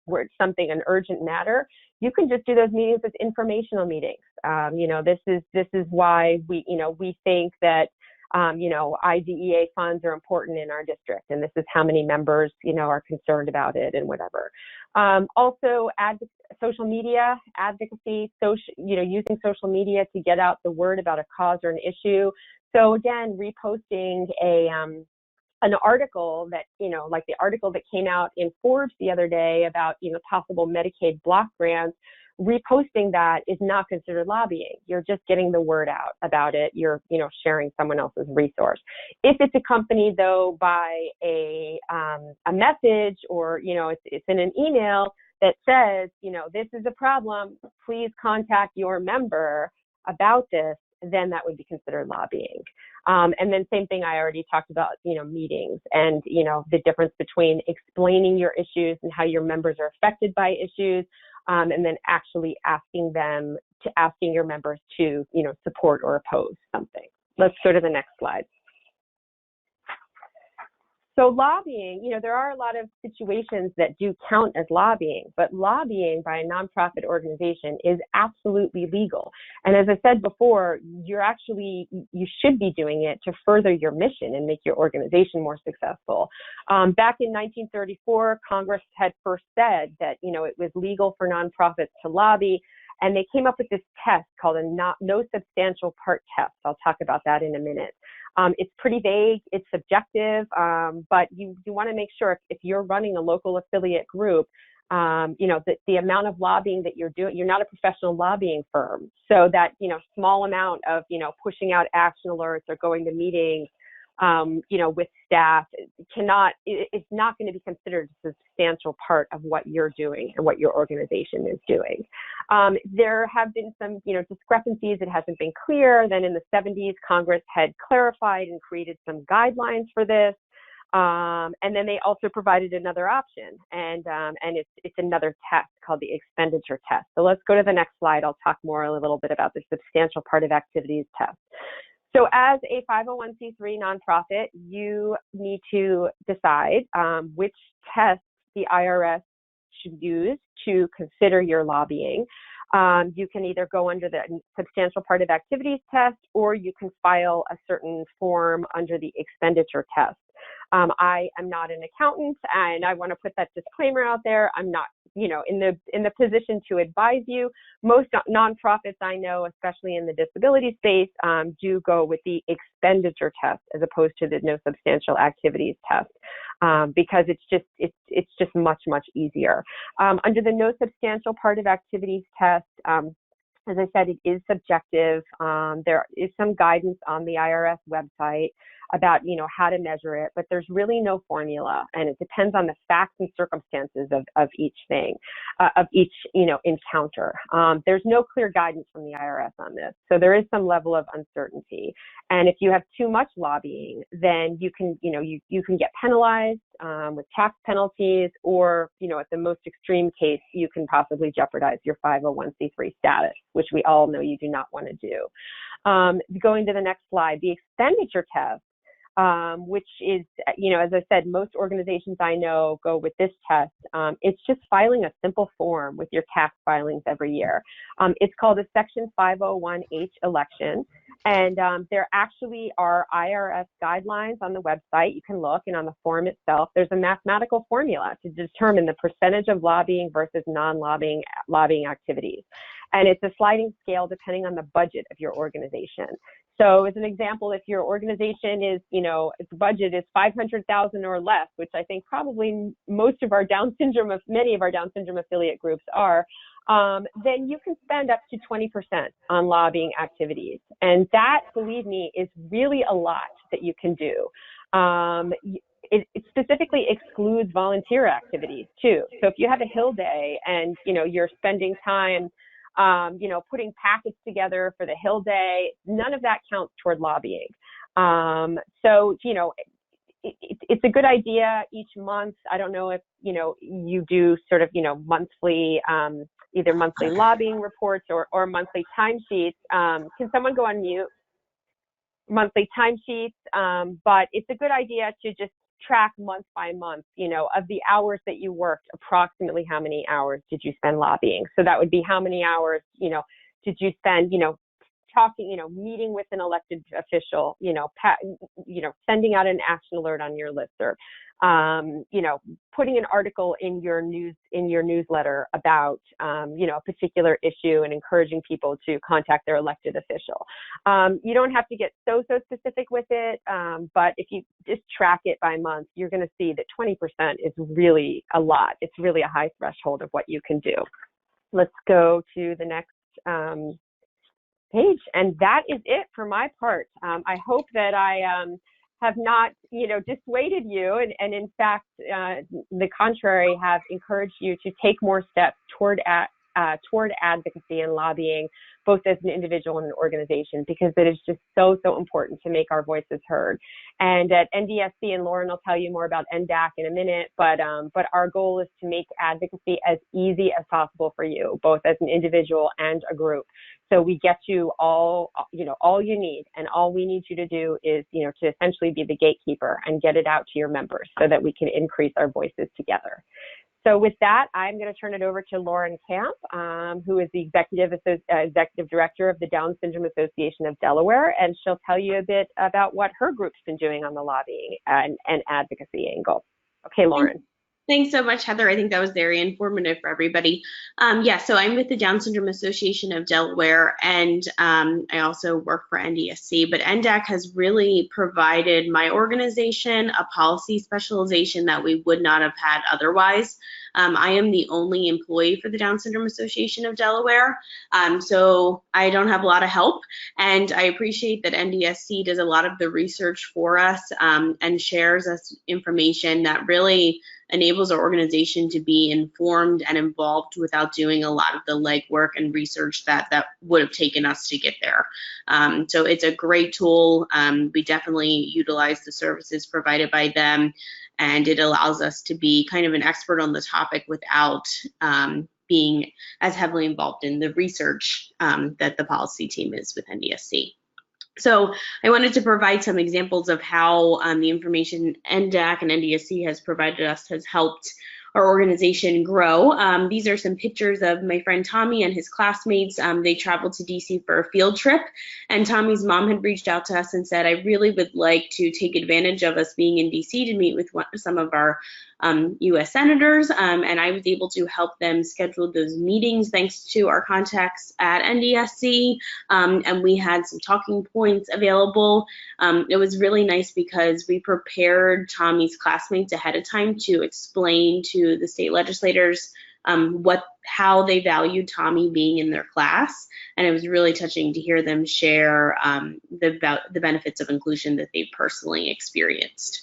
where it's something, an urgent matter, you can just do those meetings as informational meetings. This is why we think that IDEA funds are important in our district, and this is how many members, are concerned about it and whatever. Also, social media advocacy, using social media to get out the word about a cause or an issue. So again, reposting an article that, like the article that came out in Forbes the other day about, possible Medicaid block grants, reposting that is not considered lobbying. You're just getting the word out about it. You're, sharing someone else's resource. If it's accompanied though by a message, or, it's in an email that says, this is a problem, please contact your member about this, then that would be considered lobbying. And then same thing, I already talked about, meetings and, the difference between explaining your issues and how your members are affected by issues, and then actually asking your members to, support or oppose something. Let's go to the next slide. So lobbying, there are a lot of situations that do count as lobbying, but lobbying by a nonprofit organization is absolutely legal. And as I said before, you should be doing it to further your mission and make your organization more successful. Back in 1934, Congress had first said that, it was legal for nonprofits to lobby, and they came up with this test called a no substantial part test. I'll talk about that in a minute. It's pretty vague, it's subjective, but you want to make sure if you're running a local affiliate group, the amount of lobbying that you're doing, you're not a professional lobbying firm. So that, small amount of, pushing out action alerts or going to meetings, with staff it's not going to be considered a substantial part of what you're doing and what your organization is doing. There have been some, discrepancies. It hasn't been clear. Then in the 70s, Congress had clarified and created some guidelines for this. And then they also provided another option, and it's another test called the expenditure test. So let's go to the next slide. I'll talk a little bit about the substantial part of activities test. So as a 501c3 nonprofit, you need to decide which tests the IRS should use to consider your lobbying. You can either go under the substantial part of activities test, or you can file a certain form under the expenditure test. I am not an accountant, and I want to put that disclaimer out there. I'm not, in the position to advise you. Most nonprofits I know, especially in the disability space, do go with the expenditure test as opposed to the no substantial activities test, because it's just much easier. Under the no substantial part of activities test, as I said, it is subjective. There is some guidance on the IRS website about, how to measure it, but there's really no formula, and it depends on the facts and circumstances of each thing, of each, encounter. There's no clear guidance from the IRS on this, so there is some level of uncertainty. And if you have too much lobbying, then you can, you can get penalized with tax penalties, or, at the most extreme case, you can possibly jeopardize your 501c3 status, which we all know you do not want to do. Going to the next slide, the expenditure test, which is, as I said, most organizations I know go with this test. It's just filing a simple form with your tax filings every year. It's called a Section 501H election. And there actually are IRS guidelines on the website. You can look, and on the form itself, there's a mathematical formula to determine the percentage of lobbying versus non-lobbying activities. And it's a sliding scale depending on the budget of your organization. So as an example, if your organization is, its budget is 500,000 or less, which I think probably many of our Down syndrome affiliate groups are, then you can spend up to 20% on lobbying activities. And that, believe me, is really a lot that you can do. It specifically excludes volunteer activities too. So if you have a Hill Day and, you're spending time putting packets together for the Hill Day, none of that counts toward lobbying. It's a good idea each month. I don't know if, you do sort of, monthly, either monthly lobbying reports or monthly timesheets. Can someone go on mute? Monthly timesheets, but it's a good idea to just track month by month, of the hours that you worked, approximately how many hours did you spend lobbying? So that would be how many hours, did you spend, talking, meeting with an elected official, sending out an action alert on your listserv, putting an article in your newsletter about, a particular issue and encouraging people to contact their elected official. You don't have to get so specific with it, but if you just track it by month, you're going to see that 20% is really a lot. It's really a high threshold of what you can do. Let's go to the next page. And that is it for my part. I hope that I have not, dissuaded you, and in fact, the contrary, have encouraged you to take more steps toward advocacy and lobbying, both as an individual and an organization, because it is just so important to make our voices heard. And at NDSC, and Lauren will tell you more about NDAC in a minute, but our goal is to make advocacy as easy as possible for you, both as an individual and a group. So we get you all you need, and all we need you to do is, to essentially be the gatekeeper and get it out to your members so that we can increase our voices together. So with that, I'm going to turn it over to Lauren Camp, who is the executive director of the Down Syndrome Association of Delaware, and she'll tell you a bit about what her group's been doing on the lobbying and advocacy angle. Okay, Lauren. Thanks so much, Heather. I think that was very informative for everybody. So I'm with the Down Syndrome Association of Delaware, and I also work for NDSC, but NDAC has really provided my organization a policy specialization that we would not have had otherwise. I am the only employee for the Down Syndrome Association of Delaware, so I don't have a lot of help, and I appreciate that NDSC does a lot of the research for us and shares us information that really enables our organization to be informed and involved without doing a lot of the legwork and research that would have taken us to get there. So it's a great tool. We definitely utilize the services provided by them, and it allows us to be kind of an expert on the topic without being as heavily involved in the research that the policy team is with NDSC. So I wanted to provide some examples of how the information NDAC and NDSC has provided us has helped our organization grow. These are some pictures of my friend Tommy and his classmates. They traveled to DC for a field trip, and Tommy's mom had reached out to us and said, I really would like to take advantage of us being in DC to meet with some of our U.S. senators, and I was able to help them schedule those meetings thanks to our contacts at NDSC, and we had some talking points available. It was really nice because we prepared Tommy's classmates ahead of time to explain to the state legislators how they valued Tommy being in their class, and it was really touching to hear them share the benefits of inclusion that they personally experienced.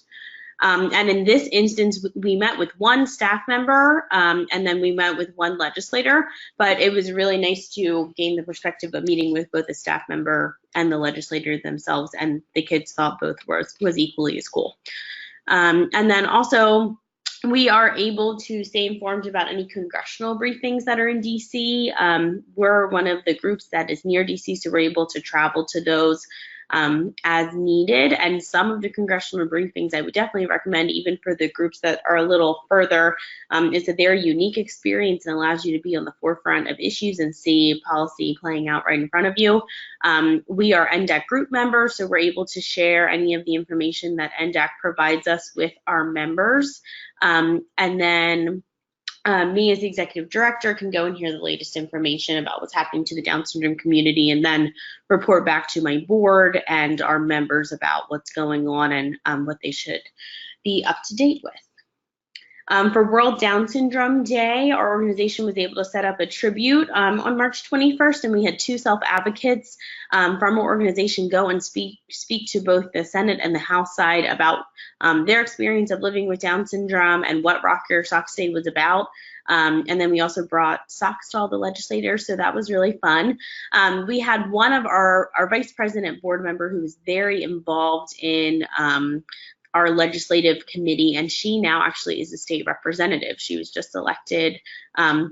And in this instance, we met with one staff member, and then we met with one legislator, but it was really nice to gain the perspective of meeting with both the staff member and the legislator themselves, and the kids thought both was equally as cool. And then also, we are able to stay informed about any congressional briefings that are in DC. We're one of the groups that is near DC, so we're able to travel to those as needed. And some of the congressional briefings I would definitely recommend, even for the groups that are a little further, is that they're a unique experience and allows you to be on the forefront of issues and see policy playing out right in front of you. We are NDAC group members, so we're able to share any of the information that NDAC provides us with our members. And then me as the executive director can go and hear the latest information about what's happening to the Down syndrome community, and then report back to my board and our members about what's going on and what they should be up to date with. For World Down Syndrome Day, our organization was able to set up a tribute on March 21st, and we had 2 self-advocates from our organization go and speak to both the Senate and the House side about their experience of living with Down syndrome and what Rock Your Socks Day was about. And then we also brought socks to all the legislators, so that was really fun. We had one of our vice president board member who was very involved in our legislative committee, and she now actually is a state representative. She was just elected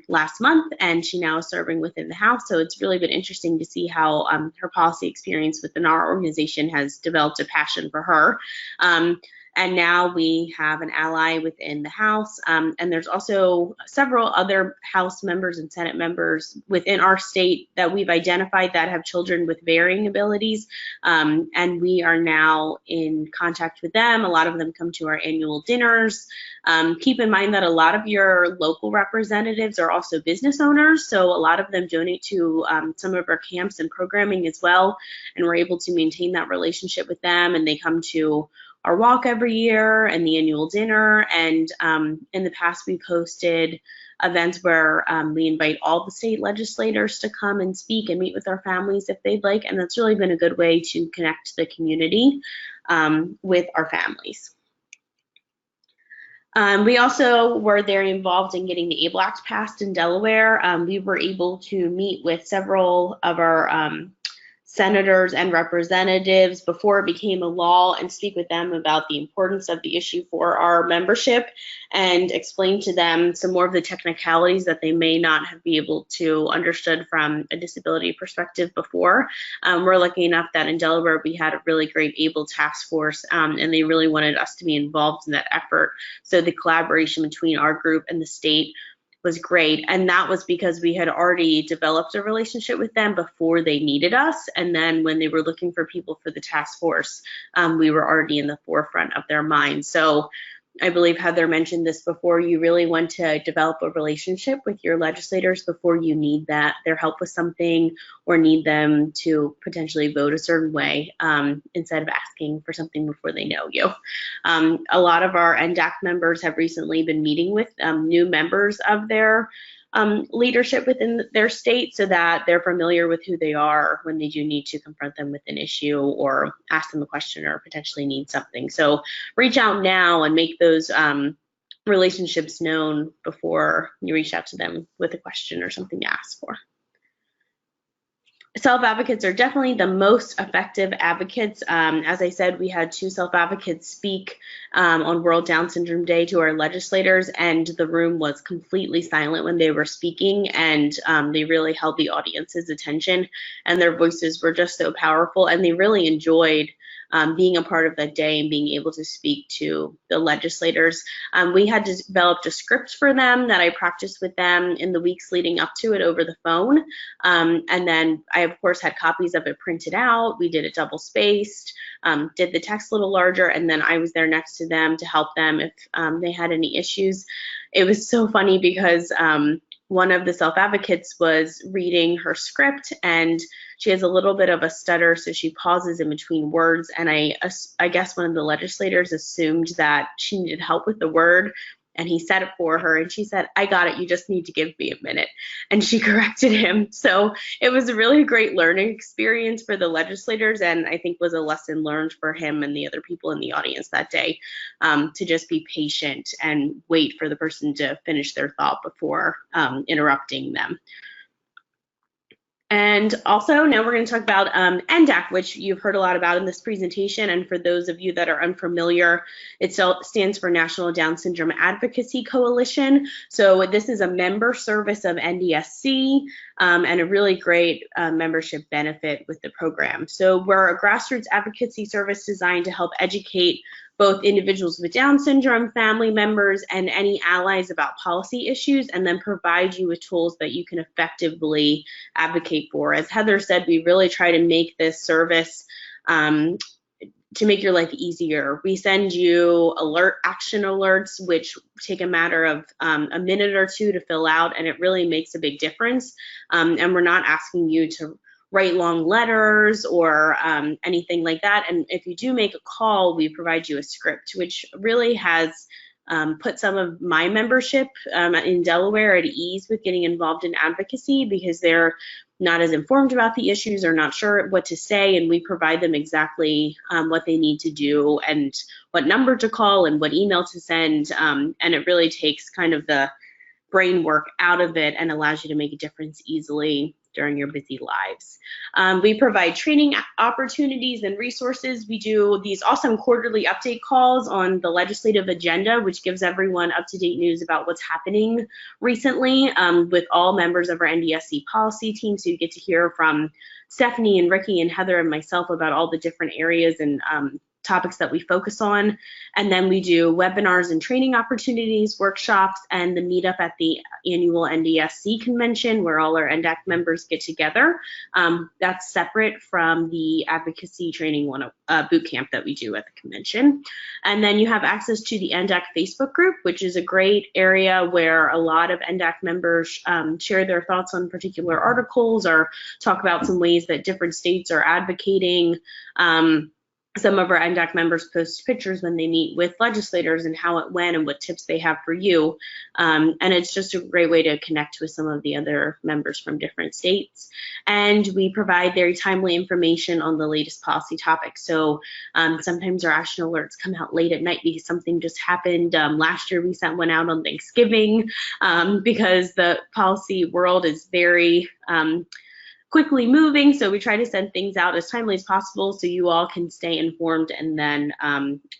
last month, and she now is serving within the House. So it's really been interesting to see how her policy experience within our organization has developed a passion for her. And now we have an ally within the House, and there's also several other House members and Senate members within our state that we've identified that have children with varying abilities, and we are now in contact with them. A lot of them come to our annual dinners. Keep in mind that a lot of your local representatives are also business owners, so a lot of them donate to some of our camps and programming as well, and we're able to maintain that relationship with them, and they come to our walk every year and the annual dinner. And in the past, we've hosted events where we invite all the state legislators to come and speak and meet with our families if they'd like. And that's really been a good way to connect the community with our families. We also were very involved in getting the ABLE Act passed in Delaware. We were able to meet with several of our senators and representatives before it became a law and speak with them about the importance of the issue for our membership and explain to them some more of the technicalities that they may not have been able to understood from a disability perspective before. We're lucky enough that in Delaware we had a really great ABLE task force, and they really wanted us to be involved in that effort. So the collaboration between our group and the state was great, and that was because we had already developed a relationship with them before they needed us, and then when they were looking for people for the task force, we were already in the forefront of their minds. So I believe Heather mentioned this before, you really want to develop a relationship with your legislators before you need their help with something or need them to potentially vote a certain way, instead of asking for something before they know you. A lot of our NDAC members have recently been meeting with new members of their leadership within their state so that they're familiar with who they are when they do need to confront them with an issue or ask them a question or potentially need something. So reach out now and make those relationships known before you reach out to them with a question or something to ask for. Self-advocates are definitely the most effective advocates. As I said, we had 2 self-advocates speak on World Down Syndrome Day to our legislators, and the room was completely silent when they were speaking, and they really held the audience's attention, and their voices were just so powerful, and they really enjoyed being a part of that day and being able to speak to the legislators. We had developed a script for them that I practiced with them in the weeks leading up to it over the phone. And then I, of course, had copies of it printed out. We did it double spaced, did the text a little larger, and then I was there next to them to help them if they had any issues. It was so funny because one of the self-advocates was reading her script, and she has a little bit of a stutter, so she pauses in between words, and I guess one of the legislators assumed that she needed help with the word, and he said it for her, and she said, "I got it, you just need to give me a minute," and she corrected him. So it was a really great learning experience for the legislators, and I think was a lesson learned for him and the other people in the audience that day, to just be patient and wait for the person to finish their thought before interrupting them. And also now we're going to talk about NDAC, which you've heard a lot about in this presentation. And for those of you that are unfamiliar, it stands for National Down Syndrome Advocacy Coalition. So this is a member service of NDSC and a really great membership benefit with the program. So we're a grassroots advocacy service designed to help educate both individuals with Down syndrome, family members, and any allies about policy issues, and then provide you with tools that you can effectively advocate for. As Heather said, we really try to make this service to make your life easier, we send you action alerts, which take a matter of a minute or two to fill out, and it really makes a big difference. And we're not asking you to write long letters or anything like that. And if you do make a call, we provide you a script, which really has put some of my membership in Delaware at ease with getting involved in advocacy, because they're not as informed about the issues or not sure what to say, and we provide them exactly what they need to do and what number to call and what email to send, and it really takes kind of the brain work out of it and allows you to make a difference easily during your busy lives. We provide training opportunities and resources. We do these awesome quarterly update calls on the legislative agenda, which gives everyone up-to-date news about what's happening recently with all members of our NDSC policy team. So you get to hear from Stephanie and Ricky and Heather and myself about all the different areas and topics that we focus on. And then we do webinars and training opportunities, workshops, and the meetup at the annual NDSC convention where all our NDAC members get together. That's separate from the advocacy training boot camp that we do at the convention. And then you have access to the NDAC Facebook group, which is a great area where a lot of NDAC members share their thoughts on particular articles or talk about some ways that different states are advocating. Some of our NDAC members post pictures when they meet with legislators and how it went and what tips they have for you. And it's just a great way to connect with some of the other members from different states. And we provide very timely information on the latest policy topics. So sometimes our action alerts come out late at night because something just happened. Last year we sent one out on Thanksgiving because the policy world is very quickly moving, so we try to send things out as timely as possible so you all can stay informed and then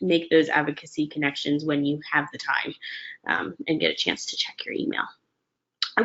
make those advocacy connections when you have the time and get a chance to check your email.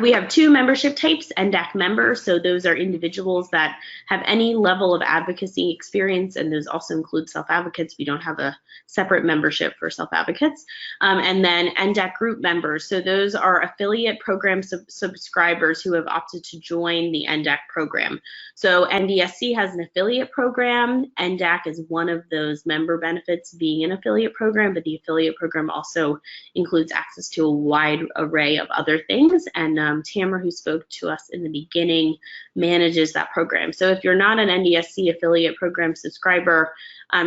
We have two membership types, NDAC members, so those are individuals that have any level of advocacy experience, and those also include self-advocates. We don't have a separate membership for self-advocates. And then NDAC group members, so those are affiliate program subscribers who have opted to join the NDAC program. So NDSC has an affiliate program. NDAC is one of those member benefits being an affiliate program, but the affiliate program also includes access to a wide array of other things, and Tamara, who spoke to us in the beginning, manages that program. So if you're not an NDSC affiliate program subscriber,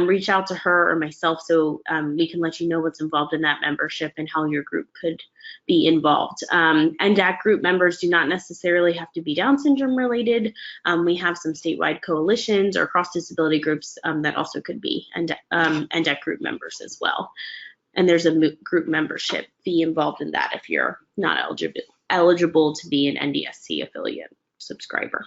reach out to her or myself so we can let you know what's involved in that membership and how your group could be involved. NDAC group members do not necessarily have to be Down syndrome related. We have some statewide coalitions or cross-disability groups that also could be NDAC group members as well. And there's a group membership fee involved in that if you're not eligible to be an NDSC affiliate subscriber.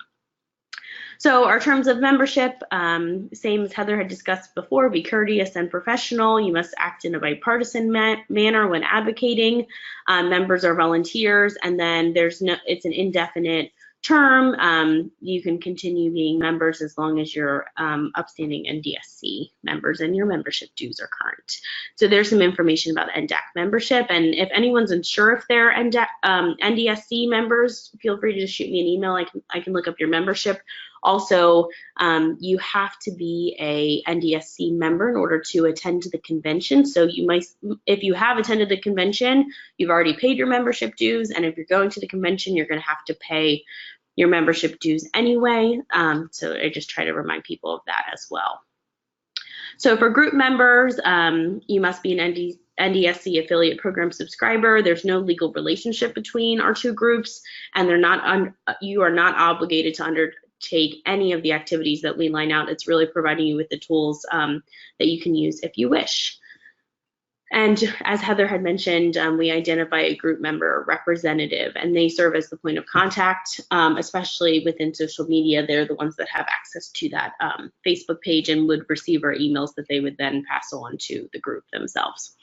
So our terms of membership, same as Heather had discussed before, be courteous and professional. You must act in a bipartisan manner when advocating. Members are volunteers, and then it's an indefinite term. You can continue being members as long as you're upstanding NDSC members and your membership dues are current. So there's some information about NDAC membership, and if anyone's unsure if they're NDSC members, feel free to just shoot me an email. I can look up your membership. Also, you have to be a NDSC member in order to attend the convention. So if you have attended the convention, you've already paid your membership dues, and if you're going to the convention, you're going to have to pay your membership dues anyway. So I just try to remind people of that as well. So for group members, you must be an NDSC affiliate program subscriber. There's no legal relationship between our two groups, and you are not obligated to undertake any of the activities that we line out. It's really providing you with the tools that you can use if you wish. And as Heather had mentioned, we identify a group member representative, and they serve as the point of contact, especially within social media. They're the ones that have access to that Facebook page and would receive our emails that they would then pass on to the group themselves.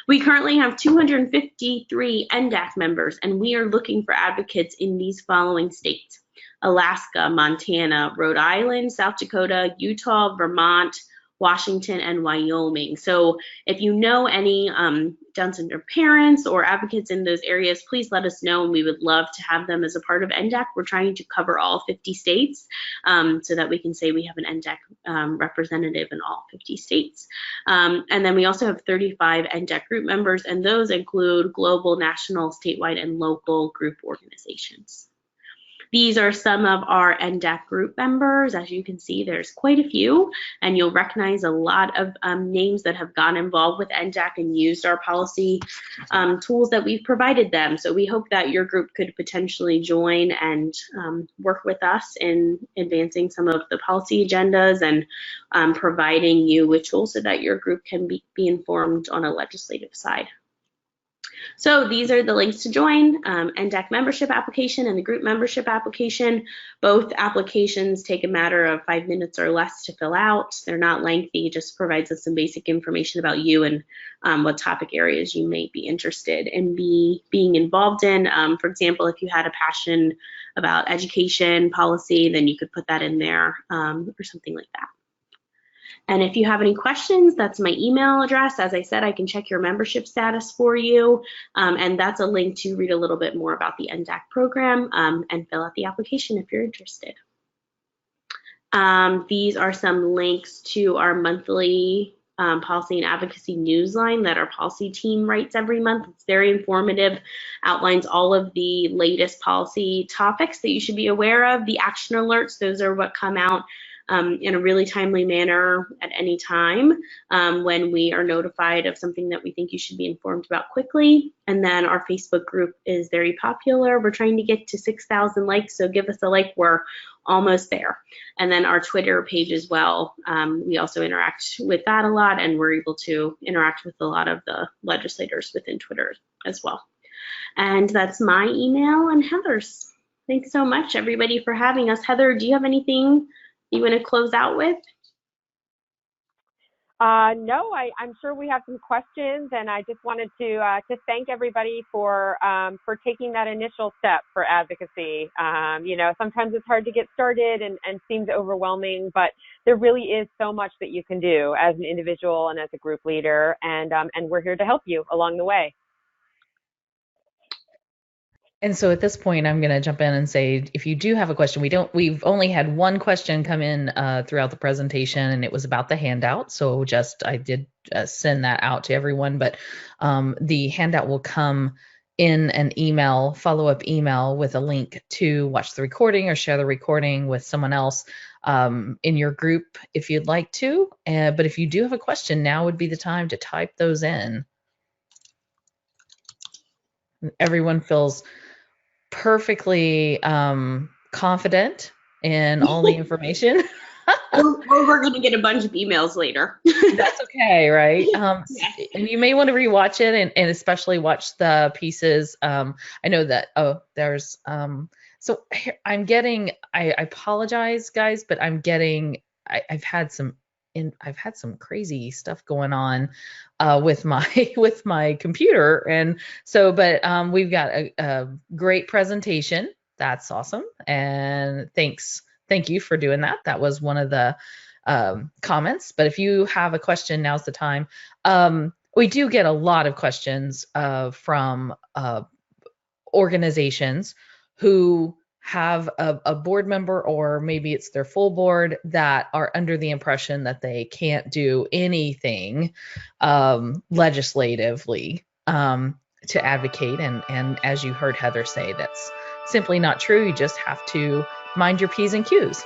We currently have 253 NDAC members, and we are looking for advocates in these following states: Alaska, Montana, Rhode Island, South Dakota, Utah, Vermont, Washington, and Wyoming. So if you know any Down syndrome parents or advocates in those areas, please let us know, and we would love to have them as a part of NDAC. We're trying to cover all 50 states so that we can say we have an NDAC representative in all 50 states. And then we also have 35 NDAC group members, and those include global, national, statewide, and local group organizations. These are some of our NDAC group members. As you can see, there's quite a few, and you'll recognize a lot of names that have gotten involved with NDAC and used our policy tools that we've provided them. So we hope that your group could potentially join and work with us in advancing some of the policy agendas and providing you with tools so that your group can be informed on a legislative side. So these are the links to join, NDAC membership application and the group membership application. Both applications take a matter of 5 minutes or less to fill out. They're not lengthy, just provides us some basic information about you and what topic areas you may be interested in being involved in. For example, if you had a passion about education policy, then you could put that in there or something like that. And if you have any questions, that's my email address. As I said, I can check your membership status for you. And that's a link to read a little bit more about the NDAC program and fill out the application if you're interested. These are some links to our monthly policy and advocacy newsline that our policy team writes every month. It's very informative, outlines all of the latest policy topics that you should be aware of. The action alerts, those are what come out in a really timely manner at any time when we are notified of something that we think you should be informed about quickly. And then our Facebook group is very popular. We're trying to get to 6,000 likes, so give us a like. We're almost there. And then our Twitter page as well. We also interact with that a lot, and we're able to interact with a lot of the legislators within Twitter as well. And that's my email and Heather's. Thanks so much, everybody, for having us. Heather, do you have anything you want to close out with? No, I'm sure we have some questions, and I just wanted to thank everybody for taking that initial step for advocacy. You know, sometimes it's hard to get started and seems overwhelming, but there really is so much that you can do as an individual and as a group leader, and we're here to help you along the way. And so at this point, I'm going to jump in and say, if you do have a question, we've only had one question come in throughout the presentation, and it was about the handout. So I did send that out to everyone, but the handout will come in an email, follow-up email with a link to watch the recording or share the recording with someone else in your group if you'd like to. But if you do have a question, now would be the time to type those in. Everyone feels perfectly confident in all the information. We're going to get a bunch of emails later. That's okay, right? Yes. And you may want to rewatch it and especially watch the pieces. I know that, there's, so I'm getting, I apologize, guys, but I'm getting, I've had some crazy stuff going on with my computer, and so but we've got a great presentation. That's awesome, and thank you for doing that. That was one of the comments. But if you have a question, now's the time. We do get a lot of questions from organizations who have a board member, or maybe it's their full board, that are under the impression that they can't do anything legislatively to advocate. And as you heard Heather say, that's simply not true. You just have to mind your P's and Q's.